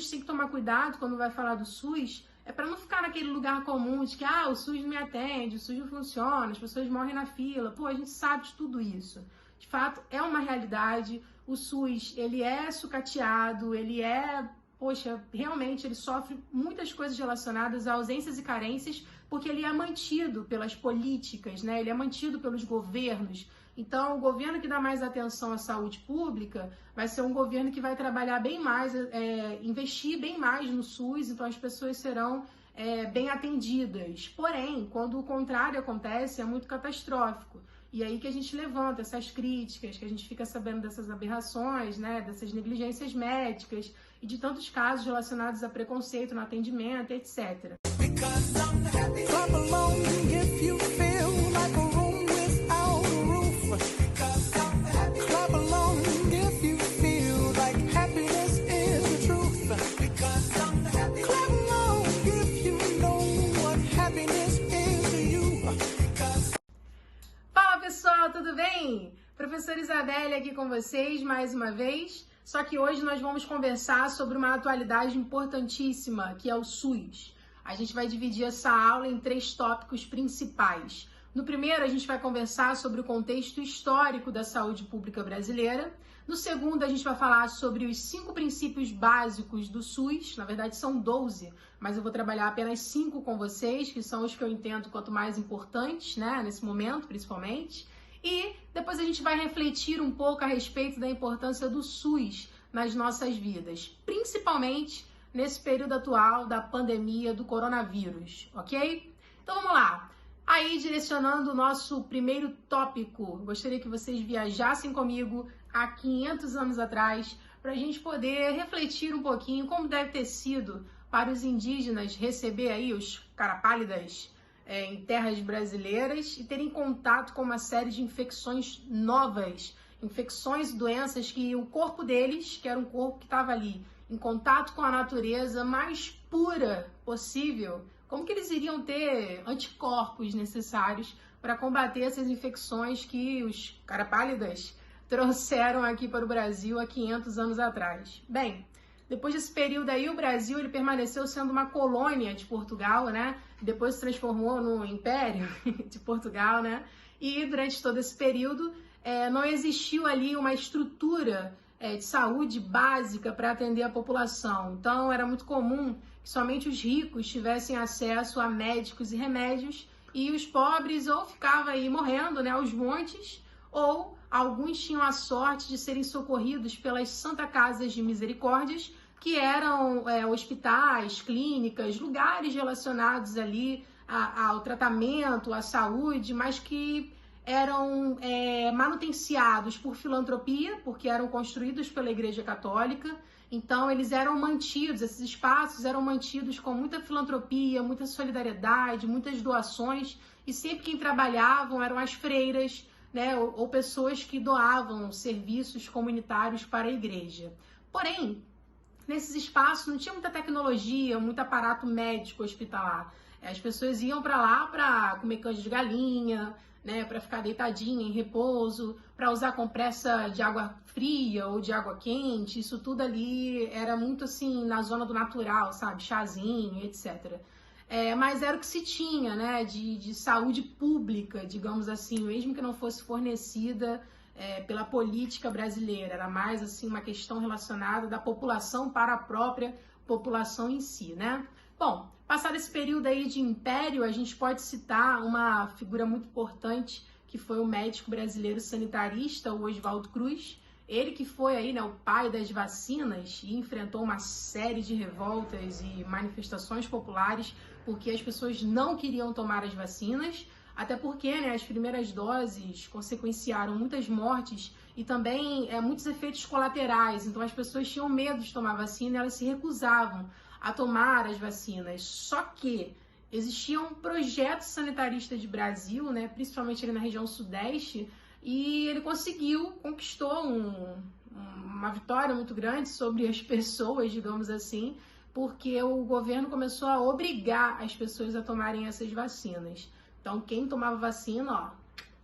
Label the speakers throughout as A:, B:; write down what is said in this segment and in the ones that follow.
A: gente tem que tomar cuidado quando vai falar do SUS é para não ficar naquele lugar comum de que o SUS não me atende, o SUS não funciona, as pessoas morrem na fila. Pô, a gente sabe de tudo isso. De fato, é uma realidade. O SUS, ele é sucateado, poxa, realmente ele sofre muitas coisas relacionadas a ausências e carências, porque ele é mantido pelas políticas, né? Ele é mantido pelos governos. Então, o governo que dá mais atenção à saúde pública vai ser um governo que vai trabalhar bem mais, investir bem mais no SUS, então as pessoas serão bem atendidas. Porém, quando o contrário acontece, é muito catastrófico. E aí que a gente levanta essas críticas, que a gente fica sabendo dessas aberrações, né, dessas negligências médicas e de tantos casos relacionados a preconceito no atendimento, etc. Fala pessoal, tudo bem? Professora Isabelle aqui com vocês mais uma vez, só que hoje nós vamos conversar sobre uma atualidade importantíssima, que é o SUS. A gente vai dividir essa aula em 3 tópicos principais. No primeiro, a gente vai conversar sobre o contexto histórico da saúde pública brasileira. No segundo, a gente vai falar sobre os 5 princípios básicos do SUS. Na verdade, são 12, mas eu vou trabalhar apenas 5 com vocês, que são os que eu entendo quanto mais importantes, né, nesse momento, principalmente. E depois a gente vai refletir um pouco a respeito da importância do SUS nas nossas vidas, principalmente nesse período atual da pandemia do coronavírus, ok? Então vamos lá. Aí, direcionando o nosso primeiro tópico, gostaria que vocês viajassem comigo há 500 anos atrás, para a gente poder refletir um pouquinho como deve ter sido para os indígenas receber aí os carapálidas em terras brasileiras e terem contato com uma série de infecções novas, infecções e doenças que o corpo deles, que era um corpo que estava ali em contato com a natureza mais pura possível, como que eles iriam ter anticorpos necessários para combater essas infecções que os carapálidas trouxeram aqui para o Brasil há 500 anos atrás? Bem, depois desse período aí, o Brasil ele permaneceu sendo uma colônia de Portugal, né? Depois se transformou no Império de Portugal, né? E durante todo esse período não existiu ali uma estrutura de saúde básica para atender a população. Então, era muito comum que somente os ricos tivessem acesso a médicos e remédios e os pobres ou ficavam aí morrendo, né, aos montes, ou alguns tinham a sorte de serem socorridos pelas Santa Casas de Misericórdias, que eram hospitais, clínicas, lugares relacionados ali ao tratamento, à saúde, mas que eram manutenciados por filantropia, porque eram construídos pela Igreja Católica. Então, eles eram mantidos, esses espaços eram mantidos com muita filantropia, muita solidariedade, muitas doações, e sempre quem trabalhavam eram as freiras, né, ou pessoas que doavam serviços comunitários para a igreja. Porém, nesses espaços não tinha muita tecnologia, muito aparato médico hospitalar. As pessoas iam para lá para comer canja de galinha, né, para ficar deitadinha em repouso, para usar compressa de água fria ou de água quente. Isso tudo ali era muito assim na zona do natural, sabe, chazinho, etc. Mas era o que se tinha, né, de saúde pública, digamos assim, mesmo que não fosse fornecida pela política brasileira. Era mais assim uma questão relacionada da população para a própria população em si, né? Bom, passado esse período aí de império, a gente pode citar uma figura muito importante, que foi o médico brasileiro sanitarista, o Oswaldo Cruz. Ele que foi aí, né, o pai das vacinas e enfrentou uma série de revoltas e manifestações populares porque as pessoas não queriam tomar as vacinas, até porque, né, as primeiras doses consequenciaram muitas mortes e também muitos efeitos colaterais. Então as pessoas tinham medo de tomar vacina e elas se recusavam a tomar as vacinas. Só que existia um projeto sanitarista de Brasil, né, principalmente ali na região sudeste, e ele conquistou uma vitória muito grande sobre as pessoas, digamos assim, porque o governo começou a obrigar as pessoas a tomarem essas vacinas. Então, quem tomava vacina, ó,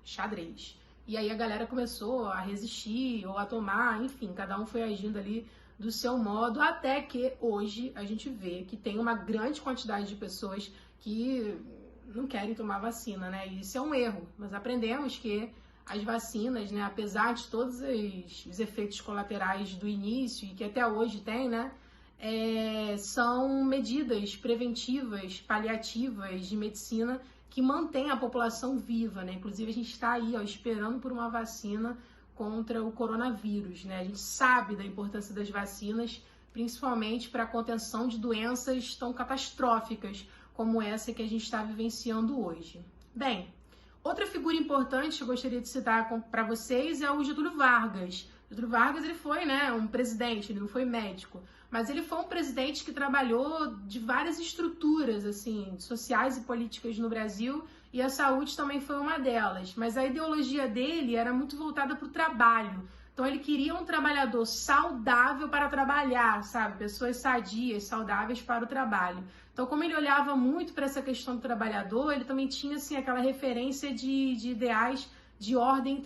A: xadrez. E aí a galera começou a resistir ou a tomar, enfim, cada um foi agindo ali do seu modo, até que hoje a gente vê que tem uma grande quantidade de pessoas que não querem tomar vacina, né? E isso é um erro. Nós aprendemos que as vacinas, né, apesar de todos os efeitos colaterais do início e que até hoje tem, né, são medidas preventivas, paliativas de medicina que mantêm a população viva, né? Inclusive a gente está aí, ó, esperando por uma vacina contra o coronavírus, né? A gente sabe da importância das vacinas, principalmente para a contenção de doenças tão catastróficas como essa que a gente está vivenciando hoje. Bem, outra figura importante que eu gostaria de citar para vocês é o Getúlio Vargas. Getúlio Vargas, ele foi, né, um presidente, ele não foi médico, mas ele foi um presidente que trabalhou de várias estruturas, assim, sociais e políticas no Brasil, e a saúde também foi uma delas. Mas a ideologia dele era muito voltada para o trabalho. Então ele queria um trabalhador saudável para trabalhar, sabe? Pessoas sadias, saudáveis para o trabalho. Então, como ele olhava muito para essa questão do trabalhador, ele também tinha, assim, aquela referência de ideais de ordem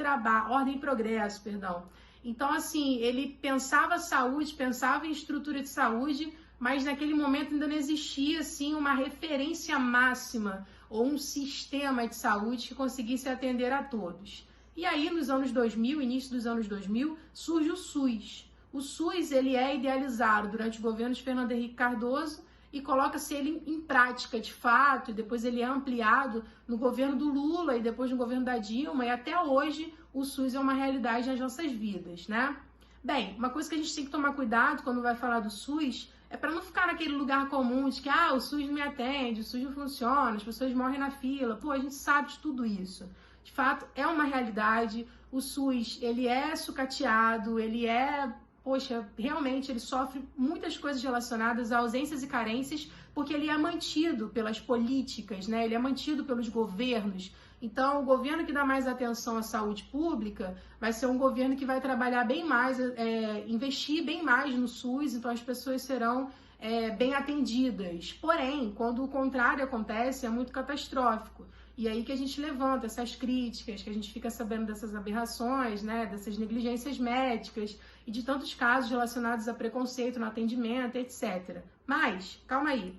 A: e progresso, perdão. Então, assim, ele pensava saúde, pensava em estrutura de saúde, mas naquele momento ainda não existia, assim, uma referência máxima ou um sistema de saúde que conseguisse atender a todos. E aí, nos anos 2000, início dos anos 2000, surge o SUS. O SUS, ele é idealizado durante o governo de Fernando Henrique Cardoso e coloca-se ele em prática, de fato, e depois ele é ampliado no governo do Lula e depois no governo da Dilma, e até hoje o SUS é uma realidade nas nossas vidas, né? Bem, uma coisa que a gente tem que tomar cuidado quando vai falar do SUS é para não ficar naquele lugar comum de que o SUS não me atende, o SUS não funciona, as pessoas morrem na fila. Pô, a gente sabe de tudo isso. De fato, é uma realidade. O SUS, ele é sucateado, realmente ele sofre muitas coisas relacionadas a ausências e carências, porque ele é mantido pelas políticas, né? Ele é mantido pelos governos. Então, o governo que dá mais atenção à saúde pública vai ser um governo que vai trabalhar bem mais, investir bem mais no SUS, então as pessoas serão bem atendidas. Porém, quando o contrário acontece, é muito catastrófico. E aí que a gente levanta essas críticas, que a gente fica sabendo dessas aberrações, né, dessas negligências médicas e de tantos casos relacionados a preconceito no atendimento, etc. Mas, calma aí,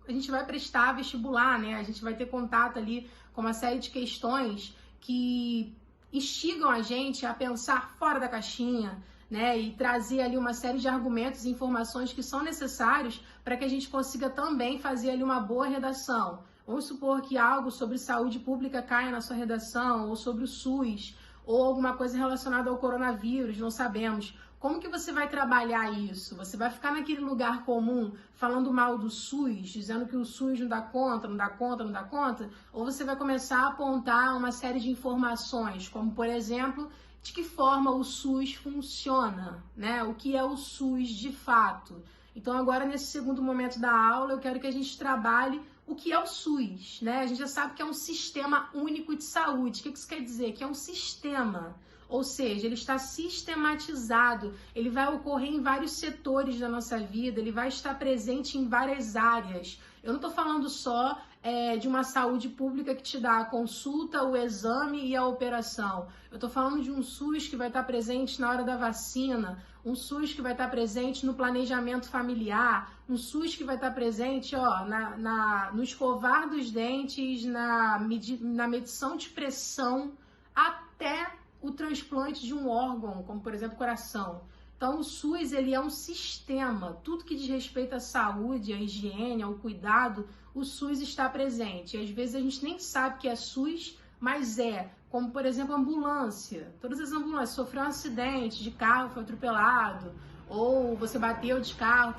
A: a gente vai prestar vestibular, né, a gente vai ter contato ali com uma série de questões que instigam a gente a pensar fora da caixinha, né, e trazer ali uma série de argumentos e informações que são necessários para que a gente consiga também fazer ali uma boa redação. Vamos supor que algo sobre saúde pública caia na sua redação, ou sobre o SUS, ou alguma coisa relacionada ao coronavírus, não sabemos. Como que você vai trabalhar isso? Você vai ficar naquele lugar comum falando mal do SUS, dizendo que o SUS não dá conta, não dá conta, não dá conta? Ou você vai começar a apontar uma série de informações, como, por exemplo, de que forma o SUS funciona, né? O que é o SUS de fato? Então, agora, nesse segundo momento da aula, eu quero que a gente trabalhe o que é o SUS, né? A gente já sabe que é um sistema único de saúde. O que isso quer dizer? Que é um sistema, ou seja, ele está sistematizado, ele vai ocorrer em vários setores da nossa vida, ele vai estar presente em várias áreas. Eu não estou falando só de uma saúde pública que te dá a consulta, o exame e a operação. Eu estou falando de um SUS que vai estar presente na hora da vacina, um SUS que vai estar presente no planejamento familiar, um SUS que vai estar presente no escovar dos dentes, na medição de pressão, até o transplante de um órgão, como por exemplo o coração. Então o SUS, ele é um sistema, tudo que diz respeito à saúde, à higiene, ao cuidado, o SUS está presente. E às vezes a gente nem sabe que é SUS, mas como por exemplo a ambulância. Todas as ambulâncias, sofreu um acidente de carro, foi atropelado, ou você bateu de carro,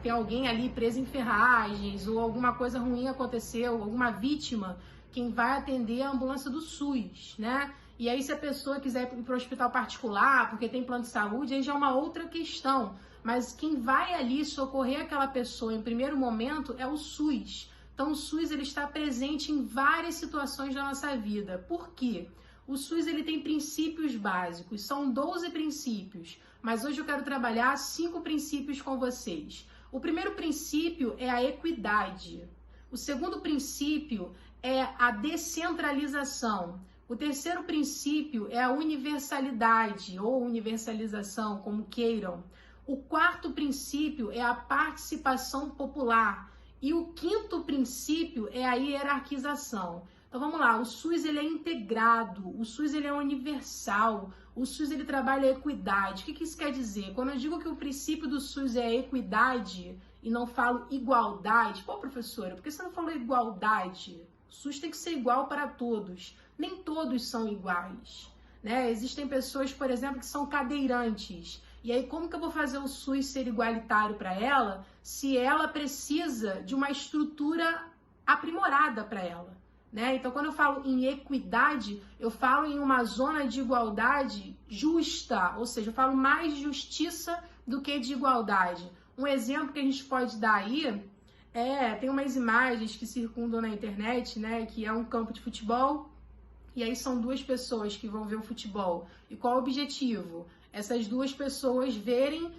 A: tem alguém ali preso em ferragens, ou alguma coisa ruim aconteceu, alguma vítima, quem vai atender é a ambulância do SUS, né? E aí, se a pessoa quiser ir para o hospital particular, porque tem plano de saúde, aí já é uma outra questão. Mas quem vai ali socorrer aquela pessoa em primeiro momento é o SUS. Então, o SUS ele está presente em várias situações da nossa vida. Por quê? O SUS ele tem princípios básicos, são 12 princípios. Mas hoje eu quero trabalhar 5 princípios com vocês. O primeiro princípio é a equidade. O segundo princípio é a descentralização. O terceiro princípio é a universalidade ou universalização, como queiram. O quarto princípio é a participação popular. E o quinto princípio é a hierarquização. Então vamos lá, o SUS ele é integrado, o SUS ele é universal, o SUS ele trabalha a equidade. O que isso quer dizer? Quando eu digo que o princípio do SUS é a equidade e não falo igualdade, pô professora, por que você não falou igualdade? O SUS tem que ser igual para todos, nem todos são iguais, né? Existem pessoas, por exemplo, que são cadeirantes. E aí, como que eu vou fazer o SUS ser igualitário para ela se ela precisa de uma estrutura aprimorada para ela, né? Então, quando eu falo em equidade, eu falo em uma zona de igualdade justa, ou seja, eu falo mais de justiça do que de igualdade. Um exemplo que a gente pode dar aí tem umas imagens que circundam na internet, né? Que é um campo de futebol. E aí são duas pessoas que vão ver o futebol. E qual o objetivo? Essas duas pessoas verem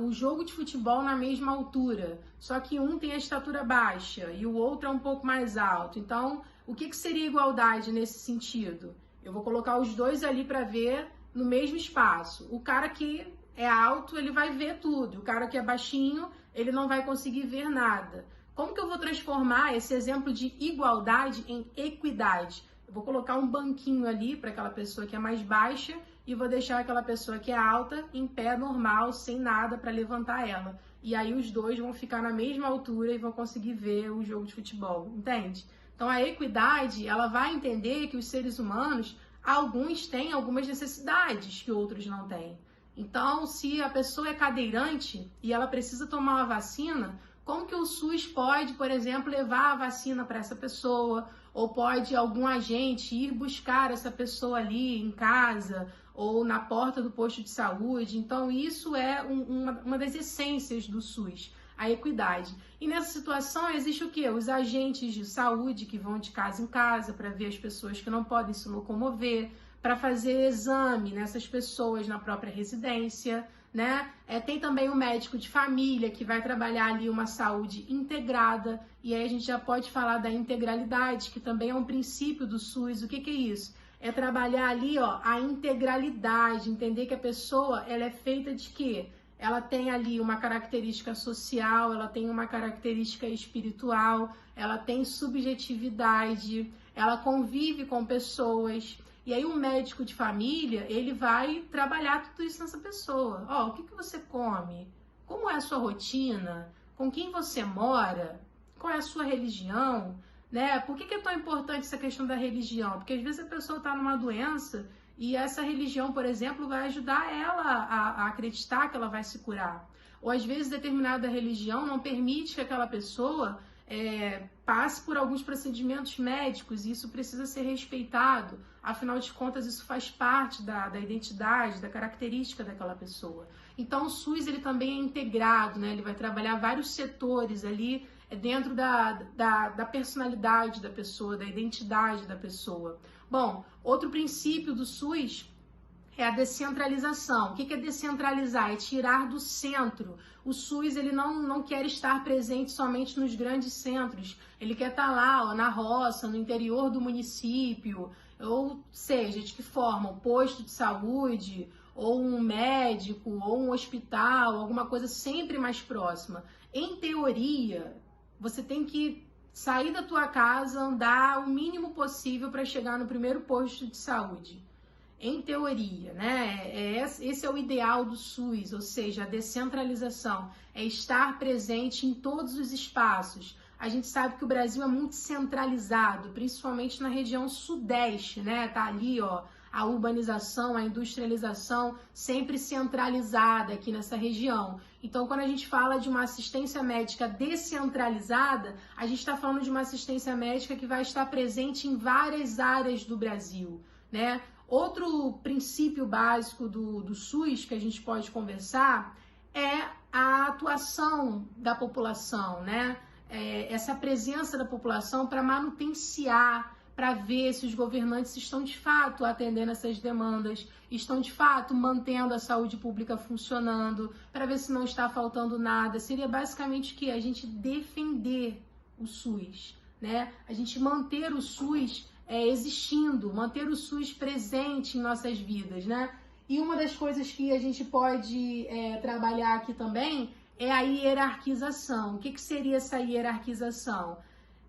A: o jogo de futebol na mesma altura. Só que um tem a estatura baixa e o outro é um pouco mais alto. Então, o que seria igualdade nesse sentido? Eu vou colocar os dois ali para ver no mesmo espaço. O cara que é alto, ele vai ver tudo. O cara que é baixinho, ele não vai conseguir ver nada. Como que eu vou transformar esse exemplo de igualdade em equidade? Vou colocar um banquinho ali para aquela pessoa que é mais baixa e vou deixar aquela pessoa que é alta em pé normal, sem nada para levantar ela. E aí os dois vão ficar na mesma altura e vão conseguir ver o jogo de futebol, entende? Então a equidade, ela vai entender que os seres humanos, alguns têm algumas necessidades que outros não têm. Então, se a pessoa é cadeirante e ela precisa tomar uma vacina, como que o SUS pode, por exemplo, levar a vacina para essa pessoa? Ou pode algum agente ir buscar essa pessoa ali em casa ou na porta do posto de saúde? Então, isso é uma das essências do SUS, a equidade. E nessa situação existe o quê? Os agentes de saúde que vão de casa em casa para ver as pessoas que não podem se locomover, para fazer exame nessas pessoas na própria residência, né? Tem também o médico de família que vai trabalhar ali uma saúde integrada, e aí a gente já pode falar da integralidade, que também é um princípio do SUS. O que é isso? É trabalhar ali, ó, a integralidade, entender que a pessoa, ela é feita de quê? Ela tem ali uma característica social, ela tem uma característica espiritual, ela tem subjetividade, ela convive com pessoas. E aí o médico de família, ele vai trabalhar tudo isso nessa pessoa. Ó, o que você come? Como é a sua rotina? Com quem você mora? Qual é a sua religião? Né? Por que é tão importante essa questão da religião? Porque às vezes a pessoa está numa doença e essa religião, por exemplo, vai ajudar ela a acreditar que ela vai se curar. Ou às vezes determinada religião não permite que aquela pessoa passe por alguns procedimentos médicos, e isso precisa ser respeitado. Afinal de contas, isso faz parte da identidade, da característica daquela pessoa. Então, o SUS ele também é integrado, né? Ele vai trabalhar vários setores ali dentro da personalidade da pessoa, da identidade da pessoa. Bom, outro princípio do SUS é a descentralização. O que é descentralizar? É tirar do centro. O SUS ele não quer estar presente somente nos grandes centros. Ele quer estar lá, ó, na roça, no interior do município, ou seja, de que forma? Um posto de saúde, ou um médico, ou um hospital, alguma coisa sempre mais próxima. Em teoria, você tem que sair da tua casa, andar o mínimo possível para chegar no primeiro posto de saúde. Em teoria, né? Esse é o ideal do SUS, ou seja, a descentralização, é estar presente em todos os espaços. A gente sabe que o Brasil é muito centralizado, principalmente na região sudeste, né? Tá ali, ó, a urbanização, a industrialização sempre centralizada aqui nessa região. Então, quando a gente fala de uma assistência médica descentralizada, a gente está falando de uma assistência médica que vai estar presente em várias áreas do Brasil, né? Outro princípio básico do SUS que a gente pode conversar é a atuação da população, né? Essa presença da população para manutenciar, para ver se os governantes estão de fato atendendo essas demandas, estão de fato mantendo a saúde pública funcionando, para ver se não está faltando nada. Seria basicamente o que? A gente defender o SUS, né? A gente manter o SUS existindo, manter o SUS presente em nossas vidas, né? E uma das coisas que a gente pode trabalhar aqui também é a hierarquização. O que seria essa hierarquização?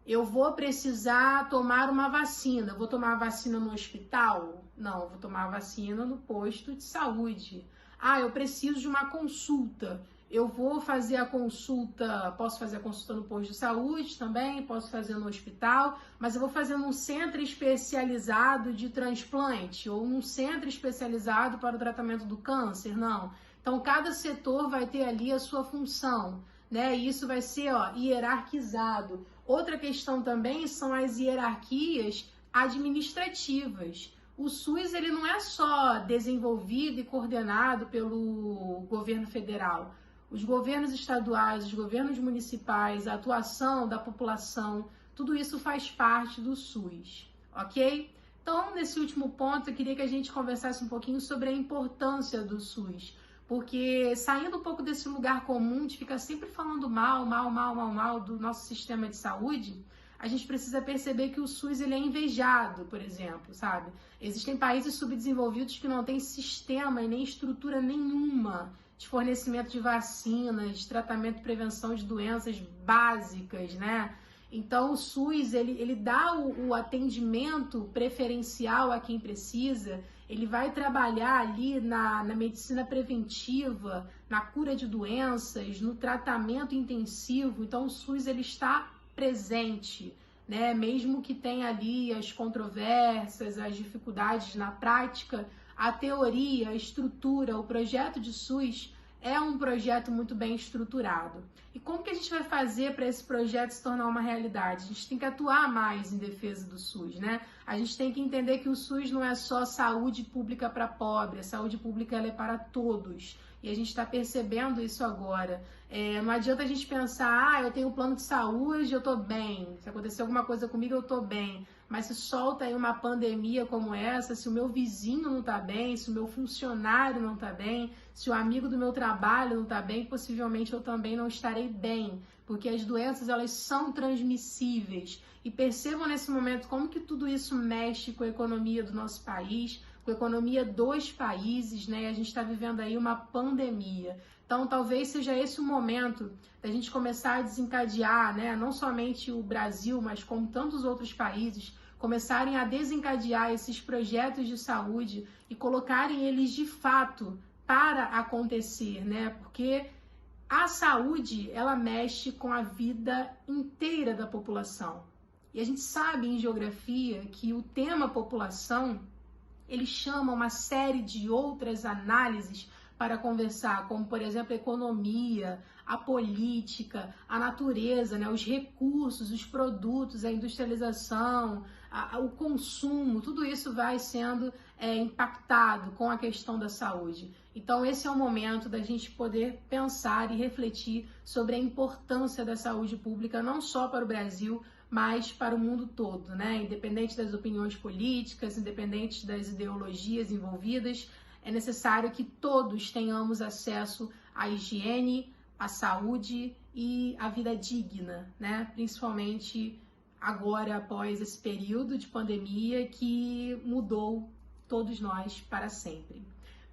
A: Eu vou precisar tomar uma vacina. Vou tomar a vacina no hospital? Não, vou tomar a vacina no posto de saúde. Ah, eu preciso de uma consulta. Eu vou fazer a consulta, posso fazer a consulta no posto de saúde também, posso fazer no hospital, mas eu vou fazer num centro especializado de transplante ou num centro especializado para o tratamento do câncer? Não. Então, cada setor vai ter ali a sua função, né? E isso vai ser, hierarquizado. Outra questão também são as hierarquias administrativas. O SUS ele não é só desenvolvido e coordenado pelo governo federal. Os governos estaduais, os governos municipais, a atuação da população, tudo isso faz parte do SUS, ok? Então, nesse último ponto, eu queria que a gente conversasse um pouquinho sobre a importância do SUS, porque saindo um pouco desse lugar comum de ficar sempre falando mal do nosso sistema de saúde, a gente precisa perceber que o SUS ele é invejado, por exemplo, sabe? Existem países subdesenvolvidos que não têm sistema e nem estrutura nenhuma de fornecimento de vacinas, de tratamento e prevenção de doenças básicas, né? Então, o SUS, ele dá o atendimento preferencial a quem precisa, ele vai trabalhar ali na medicina preventiva, na cura de doenças, no tratamento intensivo. Então, o SUS, ele está presente, né? Mesmo que tenha ali as controvérsias, as dificuldades na prática, a teoria, a estrutura, o projeto de SUS é um projeto muito bem estruturado. E como que a gente vai fazer para esse projeto se tornar uma realidade? A gente tem que atuar mais em defesa do SUS, né? A gente tem que entender que o SUS não é só saúde pública para pobre, a saúde pública ela é para todos. E a gente está percebendo isso agora. Não adianta a gente pensar, eu tenho um plano de saúde, eu estou bem. Se acontecer alguma coisa comigo, eu estou bem. Mas se solta aí uma pandemia como essa, se o meu vizinho não está bem, se o meu funcionário não está bem, se o amigo do meu trabalho não está bem, possivelmente eu também não estarei bem. Porque as doenças, elas são transmissíveis. E percebam nesse momento como que tudo isso mexe com a economia do nosso país, com a economia dos países, né? E a gente está vivendo aí uma pandemia. Então, talvez seja esse o momento da gente começar a desencadear, né? Não somente o Brasil, mas como tantos outros países, começarem a desencadear esses projetos de saúde e colocarem eles de fato para acontecer, né? Porque a saúde, ela mexe com a vida inteira da população. E a gente sabe em geografia que o tema população ele chama uma série de outras análises para conversar, como, por exemplo, a economia, a política, a natureza, né, os recursos, os produtos, a industrialização, o consumo, tudo isso vai sendo impactado com a questão da saúde. Então, esse é o momento da gente poder pensar e refletir sobre a importância da saúde pública, não só para o Brasil, mas para o mundo todo, né? Independente das opiniões políticas, independente das ideologias envolvidas, é necessário que todos tenhamos acesso à higiene, à saúde e à vida digna, né? Principalmente agora, após esse período de pandemia que mudou todos nós para sempre.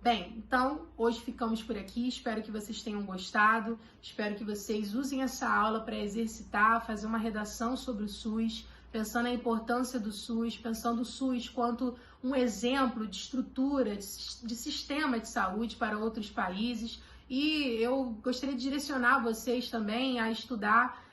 A: Bem, então, hoje ficamos por aqui, espero que vocês tenham gostado, espero que vocês usem essa aula para exercitar, fazer uma redação sobre o SUS, pensando na importância do SUS, pensando o SUS quanto um exemplo de estrutura, de sistema de saúde para outros países. E eu gostaria de direcionar vocês também a estudar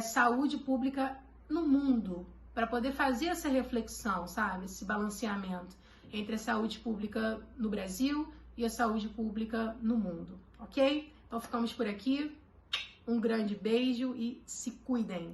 A: saúde pública no mundo, para poder fazer essa reflexão, sabe? Esse balanceamento entre a saúde pública no Brasil e a saúde pública no mundo, ok? Então ficamos por aqui, um grande beijo e se cuidem!